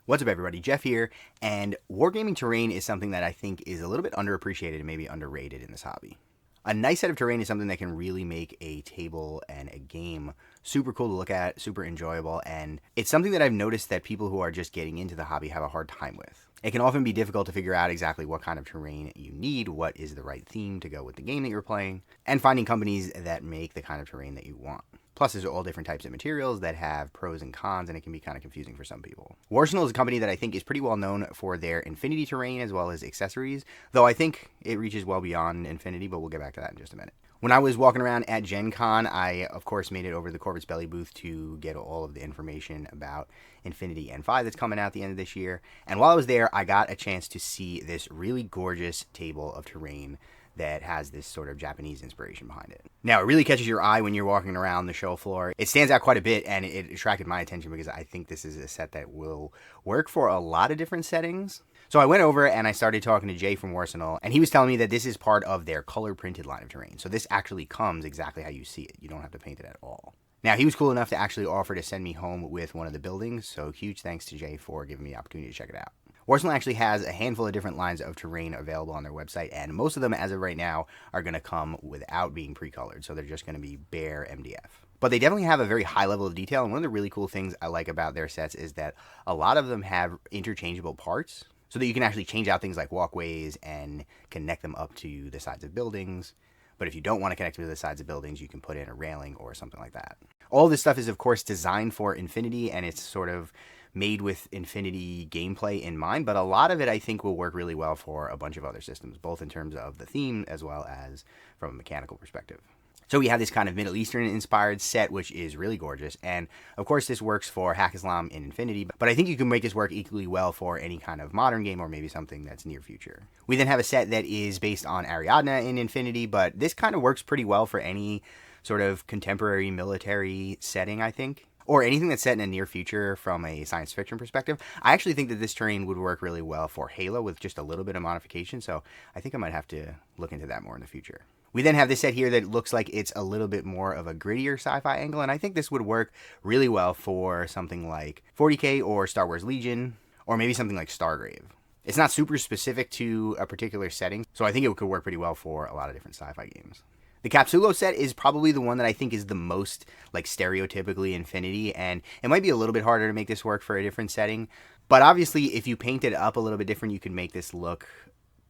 What's up, everybody? Jeff here, and wargaming terrain is something that I think is a little bit underappreciated and maybe underrated in this hobby. A nice set of terrain is something that can really make a table and a game super cool to look at, super enjoyable, and it's something that I've noticed that people who are just getting into the hobby have a hard time with. It can often be difficult to figure out exactly what kind of terrain you need, what is the right theme to go with the game that you're playing, and finding companies that make the kind of terrain that you want. Plus, there's all different types of materials that have pros and cons, and it can be kind of confusing for some people. Warsenal is a company that I think is pretty well known for their Infinity terrain as well as accessories, though I think it reaches well beyond Infinity, but we'll get back to that in just a minute. When I was walking around at Gen Con, I, of course, made it over to the Corvus Belly booth to get all of the information about Infinity N5 that's coming out at the end of this year. And while I was there, I got a chance to see this really gorgeous table of terrain that has this sort of Japanese inspiration behind it. Now, it really catches your eye when you're walking around the show floor. It stands out quite a bit, and it attracted my attention because I think this is a set that will work for a lot of different settings. So I went over and I started talking to Jay from Warsenal, and he was telling me that this is part of their color printed line of terrain. So this actually comes exactly how you see it. You don't have to paint it at all. Now, he was cool enough to actually offer to send me home with one of the buildings, so huge thanks to Jay for giving me the opportunity to check it out. Warsenal actually has a handful of different lines of terrain available on their website, and most of them, as of right now, are going to come without being pre-colored, so they're just going to be bare MDF. But they definitely have a very high level of detail, and one of the really cool things I like about their sets is that a lot of them have interchangeable parts, so that you can actually change out things like walkways and connect them up to the sides of buildings. But if you don't want to connect to the sides of buildings, you can put in a railing or something like that. All this stuff is, of course, designed for Infinity, and it's sort of made with Infinity gameplay in mind, but a lot of it I think will work really well for a bunch of other systems, both in terms of the theme as well as from a mechanical perspective. So we have this kind of Middle Eastern inspired set, which is really gorgeous. And of course, this works for Hack Islam in Infinity, but I think you can make this work equally well for any kind of modern game or maybe something that's near future. We then have a set that is based on Ariadna in Infinity, but this kind of works pretty well for any sort of contemporary military setting, I think. Or anything that's set in a near future from a science fiction perspective. I actually think that this terrain would work really well for Halo with just a little bit of modification, so I think I might have to look into that more in the future. We then have this set here that looks like it's a little bit more of a grittier sci-fi angle, and I think this would work really well for something like 40K or Star Wars Legion, or maybe something like Stargrave. It's not super specific to a particular setting, so I think it could work pretty well for a lot of different sci-fi games. The Capsulo set is probably the one that I think is the most like stereotypically Infinity, and it might be a little bit harder to make this work for a different setting. But obviously, if you paint it up a little bit different, you can make this look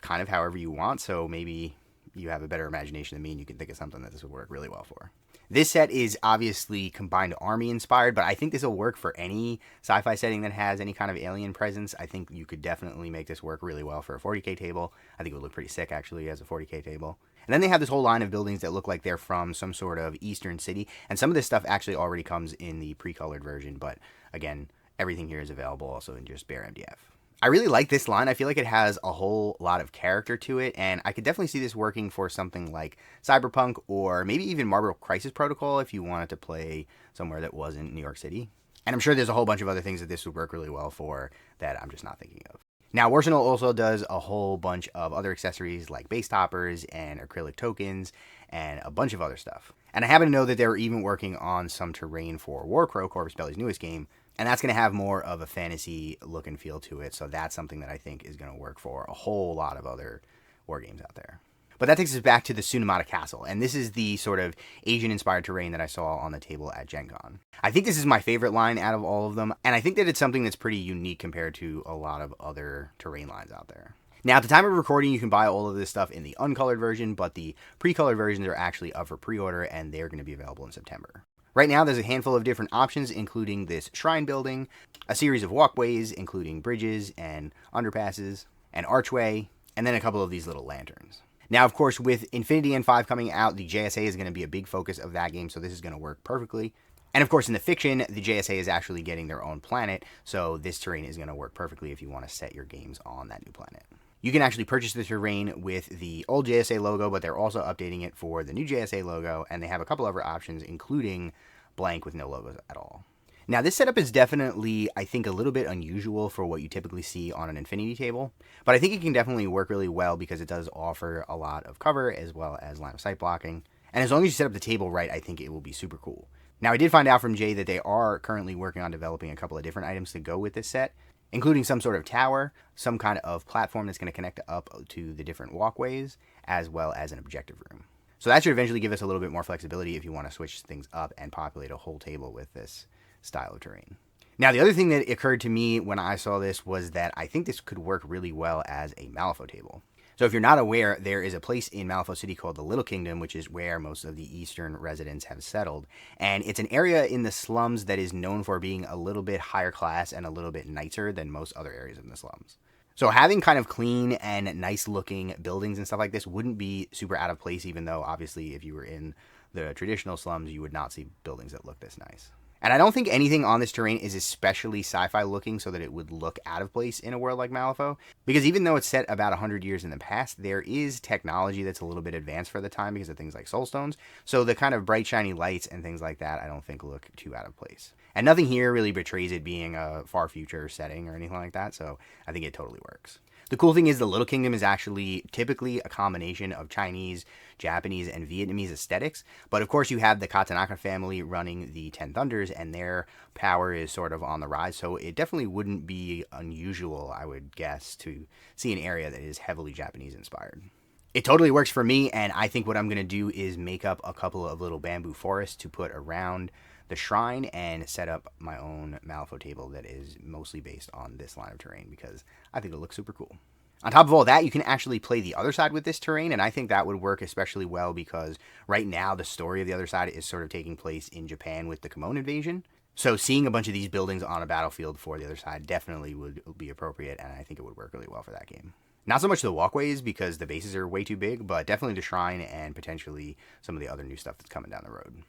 kind of however you want. So maybe you have a better imagination than me and you can think of something that this would work really well for. This set is obviously combined army inspired, but I think this will work for any sci-fi setting that has any kind of alien presence. I think you could definitely make this work really well for a 40K table. I think it would look pretty sick actually as a 40K table. And then they have this whole line of buildings that look like they're from some sort of eastern city. And some of this stuff actually already comes in the pre-colored version, but again, everything here is available also in just bare MDF. I really like this line. I feel like it has a whole lot of character to it, and I could definitely see this working for something like Cyberpunk or maybe even Marvel Crisis Protocol if you wanted to play somewhere that wasn't New York City. And I'm sure there's a whole bunch of other things that this would work really well for that I'm just not thinking of. Now, Warsenal also does a whole bunch of other accessories like base toppers and acrylic tokens and a bunch of other stuff. And I happen to know that they're even working on some terrain for Warcrow, Corvus Belly's newest game, and that's going to have more of a fantasy look and feel to it, so that's something that I think is going to work for a whole lot of other war games out there. But that takes us back to the Sunomata Castle, and this is the sort of Asian-inspired terrain that I saw on the table at Gen Con. I think this is my favorite line out of all of them, and I think that it's something that's pretty unique compared to a lot of other terrain lines out there. Now, at the time of recording, you can buy all of this stuff in the uncolored version, but the pre-colored versions are actually up for pre-order, and they're going to be available in September. Right now, there's a handful of different options, including this shrine building, a series of walkways, including bridges and underpasses, an archway, and then a couple of these little lanterns. Now, of course, with Infinity N5 coming out, the JSA is going to be a big focus of that game, so this is going to work perfectly. And of course, in the fiction, the JSA is actually getting their own planet, so this terrain is going to work perfectly if you want to set your games on that new planet. You can actually purchase the terrain with the old JSA logo, but they're also updating it for the new JSA logo, and they have a couple other options, including blank with no logos at all. Now, this setup is definitely, I think, a little bit unusual for what you typically see on an Infinity table, but I think it can definitely work really well because it does offer a lot of cover as well as line of sight blocking. And as long as you set up the table right, I think it will be super cool. Now, I did find out from Jay that they are currently working on developing a couple of different items to go with this set, including some sort of tower, some kind of platform that's going to connect up to the different walkways, as well as an objective room. So that should eventually give us a little bit more flexibility if you want to switch things up and populate a whole table with this style of terrain. Now, the other thing that occurred to me when I saw this was that I think this could work really well as a Malifaux table. So if you're not aware, there is a place in Malifaux City called the Little Kingdom, which is where most of the eastern residents have settled. And it's an area in the slums that is known for being a little bit higher class and a little bit nicer than most other areas in the slums. So having kind of clean and nice looking buildings and stuff like this wouldn't be super out of place, even though obviously if you were in the traditional slums, you would not see buildings that look this nice. And I don't think anything on this terrain is especially sci-fi looking so that it would look out of place in a world like Malifaux. Because even though it's set about 100 years in the past, there is technology that's a little bit advanced for the time because of things like soulstones. So the kind of bright, shiny lights and things like that I don't think look too out of place. And nothing here really betrays it being a far future setting or anything like that, so I think it totally works. The cool thing is the Little Kingdom is actually typically a combination of Chinese, Japanese, and Vietnamese aesthetics. But of course you have the Katanaka family running the Ten Thunders, and their power is sort of on the rise. So it definitely wouldn't be unusual, I would guess, to see an area that is heavily Japanese inspired. It totally works for me, and I think what I'm going to do is make up a couple of little bamboo forests to put around the shrine and set up my own Malifaux table that is mostly based on this line of terrain because I think it looks super cool. On top of all that, you can actually play the other side with this terrain, and I think that would work especially well because right now the story of the other side is sort of taking place in Japan with the Kimon invasion. So seeing a bunch of these buildings on a battlefield for the other side definitely would be appropriate, and I think it would work really well for that game. Not so much the walkways because the bases are way too big, but definitely the shrine and potentially some of the other new stuff that's coming down the road.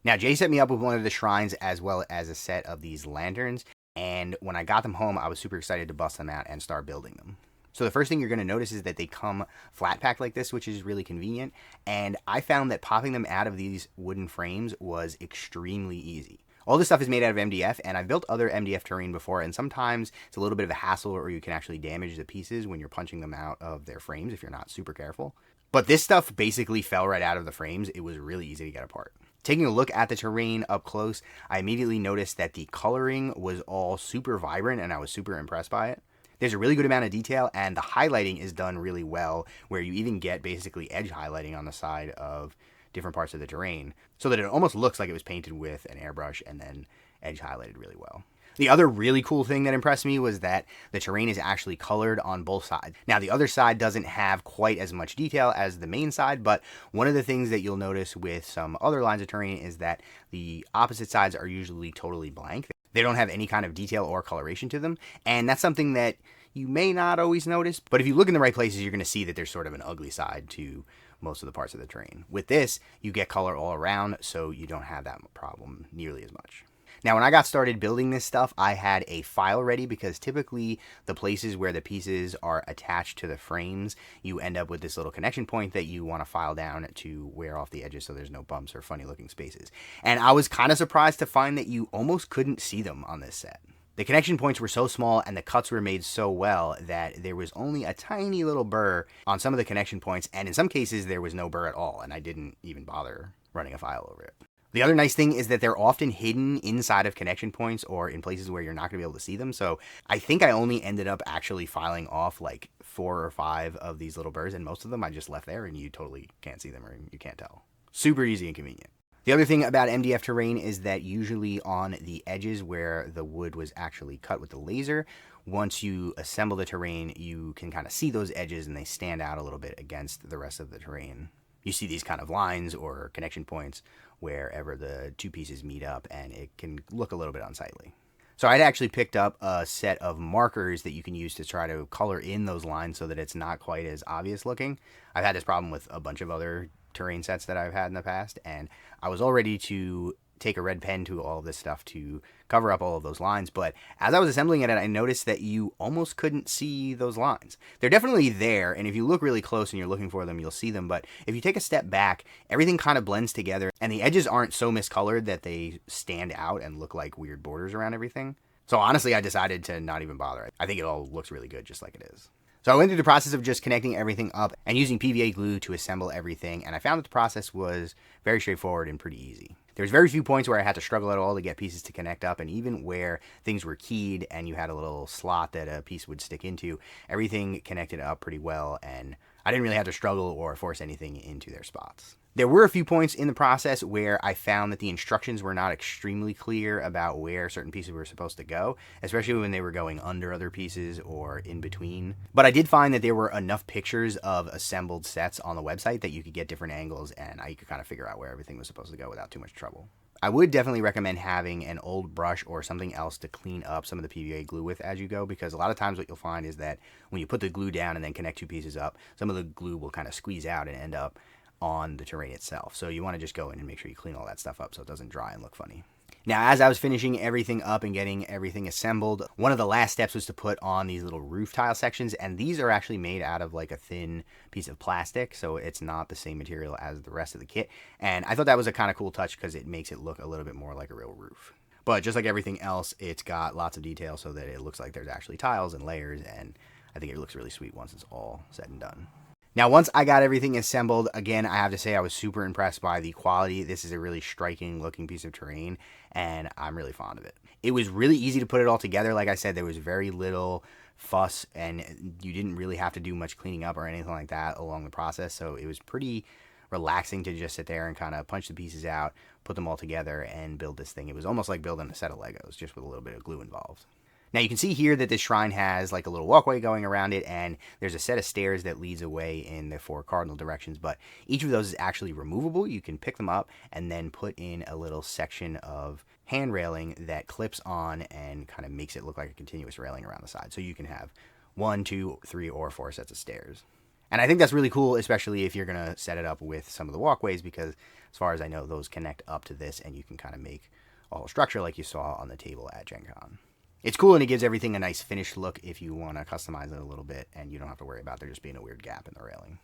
Now, Jay set me up with one of the shrines as well as a set of these lanterns, and when I got them home, I was super excited to bust them out and start building them. So the first thing you're going to notice is that they come flat packed like this, which is really convenient, and I found that popping them out of these wooden frames was extremely easy. All this stuff is made out of MDF, and I've built other MDF terrain before, and sometimes it's a little bit of a hassle or you can actually damage the pieces when you're punching them out of their frames if you're not super careful. But this stuff basically fell right out of the frames. It was really easy to get apart. Taking a look at the terrain up close, I immediately noticed that the coloring was all super vibrant and I was super impressed by it. There's a really good amount of detail and the highlighting is done really well where you even get basically edge highlighting on the side of different parts of the terrain so that it almost looks like it was painted with an airbrush and then edge highlighted really well. The other really cool thing that impressed me was that the terrain is actually colored on both sides. Now, the other side doesn't have quite as much detail as the main side, but one of the things that you'll notice with some other lines of terrain is that the opposite sides are usually totally blank. They don't have any kind of detail or coloration to them, and that's something that you may not always notice, but if you look in the right places, you're going to see that there's sort of an ugly side to most of the parts of the terrain. With this, you get color all around, so you don't have that problem nearly as much. Now, when I got started building this stuff, I had a file ready because typically the places where the pieces are attached to the frames, you end up with this little connection point that you want to file down to wear off the edges so there's no bumps or funny looking spaces. And I was kind of surprised to find that you almost couldn't see them on this set. The connection points were so small and the cuts were made so well that there was only a tiny little burr on some of the connection points, and in some cases there was no burr at all, and I didn't even bother running a file over it. The other nice thing is that they're often hidden inside of connection points or in places where you're not going to be able to see them. So I think I only ended up actually filing off like 4 or 5 of these little burrs, and most of them I just left there and you totally can't see them or you can't tell. Super easy and convenient. The other thing about MDF terrain is that usually on the edges where the wood was actually cut with the laser, once you assemble the terrain, you can kind of see those edges and they stand out a little bit against the rest of the terrain. You see these kind of lines or connection points wherever the two pieces meet up, and it can look a little bit unsightly. So I'd actually picked up a set of markers that you can use to try to color in those lines so that it's not quite as obvious looking. I've had this problem with a bunch of other terrain sets that I've had in the past, and I was all ready to take a red pen to all of this stuff to cover up all of those lines, but as I was assembling it, I noticed that you almost couldn't see those lines. They're definitely there, and if you look really close and you're looking for them, you'll see them, but if you take a step back, everything kind of blends together, and the edges aren't so miscolored that they stand out and look like weird borders around everything. So honestly, I decided to not even bother. I think it all looks really good just like it is. So I went through the process of just connecting everything up and using PVA glue to assemble everything, and I found that the process was very straightforward and pretty easy. There's very few points where I had to struggle at all to get pieces to connect up, and even where things were keyed and you had a little slot that a piece would stick into, everything connected up pretty well, and I didn't really have to struggle or force anything into their spots. There were a few points in the process where I found that the instructions were not extremely clear about where certain pieces were supposed to go, especially when they were going under other pieces or in between. But I did find that there were enough pictures of assembled sets on the website that you could get different angles and you could kind of figure out where everything was supposed to go without too much trouble. I would definitely recommend having an old brush or something else to clean up some of the PVA glue with as you go, because a lot of times what you'll find is that when you put the glue down and then connect two pieces up, some of the glue will kind of squeeze out and end up on the terrain itself. So you want to just go in and make sure you clean all that stuff up so it doesn't dry and look funny. Now, as I was finishing everything up and getting everything assembled, one of the last steps was to put on these little roof tile sections, and these are actually made out of like a thin piece of plastic, so it's not the same material as the rest of the kit. And I thought that was a kind of cool touch because it makes it look a little bit more like a real roof. But just like everything else, it's got lots of detail so that it looks like there's actually tiles and layers, and I think it looks really sweet once it's all said and done. Now, once I got everything assembled, again, I have to say I was super impressed by the quality. This is a really striking looking piece of terrain, and I'm really fond of it. It was really easy to put it all together. Like I said, there was very little fuss, and you didn't really have to do much cleaning up or anything like that along the process, so it was pretty relaxing to just sit there and kind of punch the pieces out, put them all together, and build this thing. It was almost like building a set of Legos, just with a little bit of glue involved. Now you can see here that this shrine has like a little walkway going around it, and there's a set of stairs that leads away in the 4 cardinal directions, but each of those is actually removable. You can pick them up and then put in a little section of hand railing that clips on and kind of makes it look like a continuous railing around the side. So you can have 1, 2, 3, or 4 sets of stairs. And I think that's really cool, especially if you're going to set it up with some of the walkways, because as far as I know, those connect up to this, and you can kind of make a whole structure like you saw on the table at Gen Con. It's cool, and it gives everything a nice finished look if you want to customize it a little bit, and you don't have to worry about there just being a weird gap in the railing.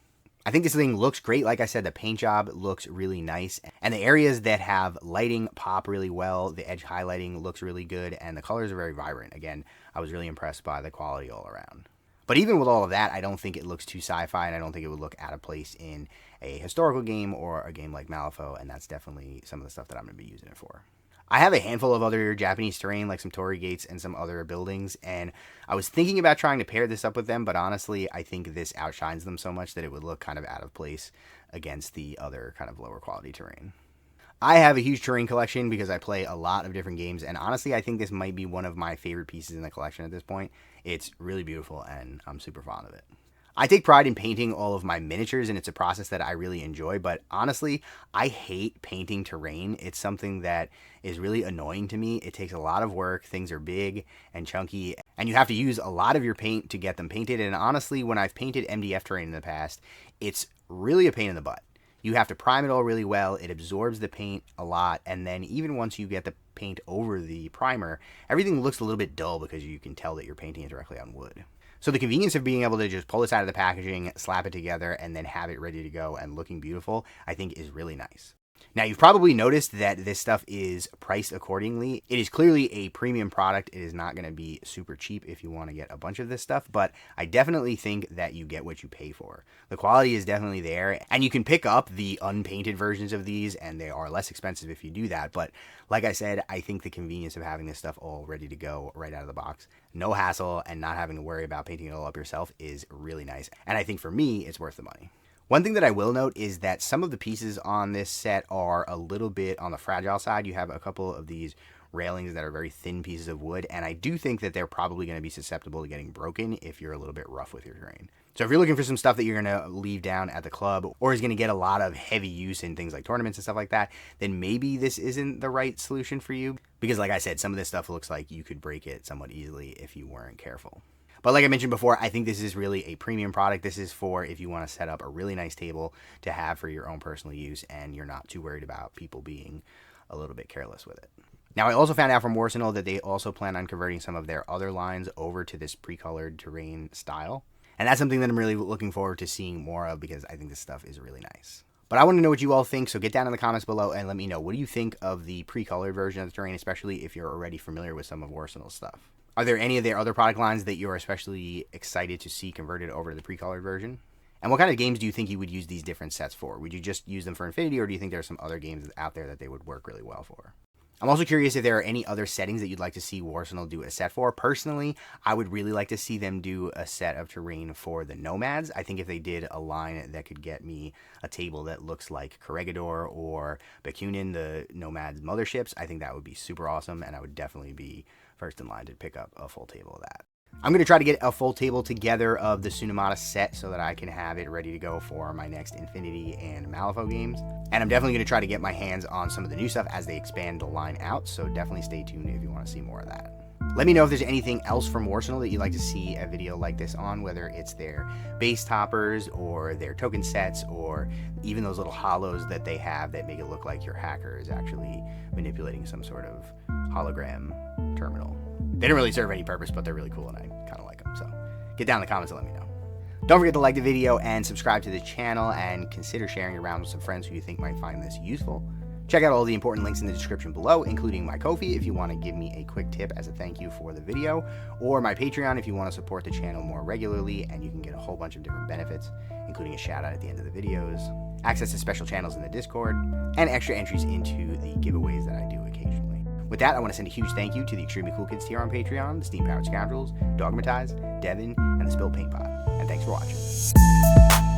I think this thing looks great. Like I said, the paint job looks really nice, and the areas that have lighting pop really well. The edge highlighting looks really good, and the colors are very vibrant. Again, I was really impressed by the quality all around. But even with all of that, I don't think it looks too sci-fi, and I don't think it would look out of place in a historical game or a game like Malifaux, and that's definitely some of the stuff that I'm going to be using it for. I have a handful of other Japanese terrain, like some torii gates and some other buildings, and I was thinking about trying to pair this up with them, but honestly, I think this outshines them so much that it would look kind of out of place against the other kind of lower quality terrain. I have a huge terrain collection because I play a lot of different games, and honestly, I think this might be one of my favorite pieces in the collection at this point. It's really beautiful, and I'm super fond of it. I take pride in painting all of my miniatures, and it's a process that I really enjoy, but honestly, I hate painting terrain. It's something that is really annoying to me. It takes a lot of work, things are big and chunky, and you have to use a lot of your paint to get them painted, and honestly, when I've painted MDF terrain in the past, it's really a pain in the butt. You have to prime it all really well, it absorbs the paint a lot, and then even once you get the paint over the primer, everything looks a little bit dull because you can tell that you're painting it directly on wood. So the convenience of being able to just pull this out of the packaging, slap it together, and then have it ready to go and looking beautiful, I think is really nice. Now, you've probably noticed that this stuff is priced accordingly. It is clearly a premium product. It is not going to be super cheap if you want to get a bunch of this stuff, but I definitely think that you get what you pay for. The quality is definitely there, and you can pick up the unpainted versions of these, and they are less expensive if you do that, but like I said, I think the convenience of having this stuff all ready to go right out of the box, no hassle, and not having to worry about painting it all up yourself is really nice, and I think for me, it's worth the money. One thing that I will note is that some of the pieces on this set are a little bit on the fragile side. You have a couple of these railings that are very thin pieces of wood, and I do think that they're probably going to be susceptible to getting broken if you're a little bit rough with your terrain. So if you're looking for some stuff that you're going to leave down at the club or is going to get a lot of heavy use in things like tournaments and stuff like that, then maybe this isn't the right solution for you. Because like I said, some of this stuff looks like you could break it somewhat easily if you weren't careful. But like I mentioned before, I think this is really a premium product. This is for if you want to set up a really nice table to have for your own personal use and you're not too worried about people being a little bit careless with it. Now, I also found out from Warsenal that they also plan on converting some of their other lines over to this pre-colored terrain style. And that's something that I'm really looking forward to seeing more of because I think this stuff is really nice. But I want to know what you all think, so get down in the comments below and let me know. What do you think of the pre-colored version of the terrain, especially if you're already familiar with some of Warsenal's stuff? Are there any of their other product lines that you're especially excited to see converted over to the pre-colored version? And what kind of games do you think you would use these different sets for? Would you just use them for Infinity, or do you think there are some other games out there that they would work really well for? I'm also curious if there are any other settings that you'd like to see Warsenal do a set for. Personally, I would really like to see them do a set of terrain for the Nomads. I think if they did a line that could get me a table that looks like Corregidor or Bakunin, the Nomads motherships, I think that would be super awesome, and I would definitely be first in line to pick up a full table of that. I'm going to try to get a full table together of the Sunomata set so that I can have it ready to go for my next Infinity and Malifaux games. And I'm definitely going to try to get my hands on some of the new stuff as they expand the line out, so definitely stay tuned if you want to see more of that. Let me know if there's anything else from Warsenal that you'd like to see a video like this on, whether it's their base toppers or their token sets or even those little hollows that they have that make it look like your hacker is actually manipulating some sort of hologram terminal. They don't really serve any purpose, but they're really cool and I kind of like them. So get down in the comments and let me know. Don't forget to like the video and subscribe to the channel, and consider sharing it around with some friends who you think might find this useful. Check out all the important links in the description below, including my Ko-fi if you want to give me a quick tip as a thank you for the video, or my Patreon if you want to support the channel more regularly, and you can get a whole bunch of different benefits, including a shout out at the end of the videos, access to special channels in the Discord, and extra entries into the giveaways that I do occasionally. With that, I want to send a huge thank you to the extremely cool kids here on Patreon, the Steam Powered Scoundrels, Dogmatized, Devin, and the Spilled Paint Pot. And thanks for watching.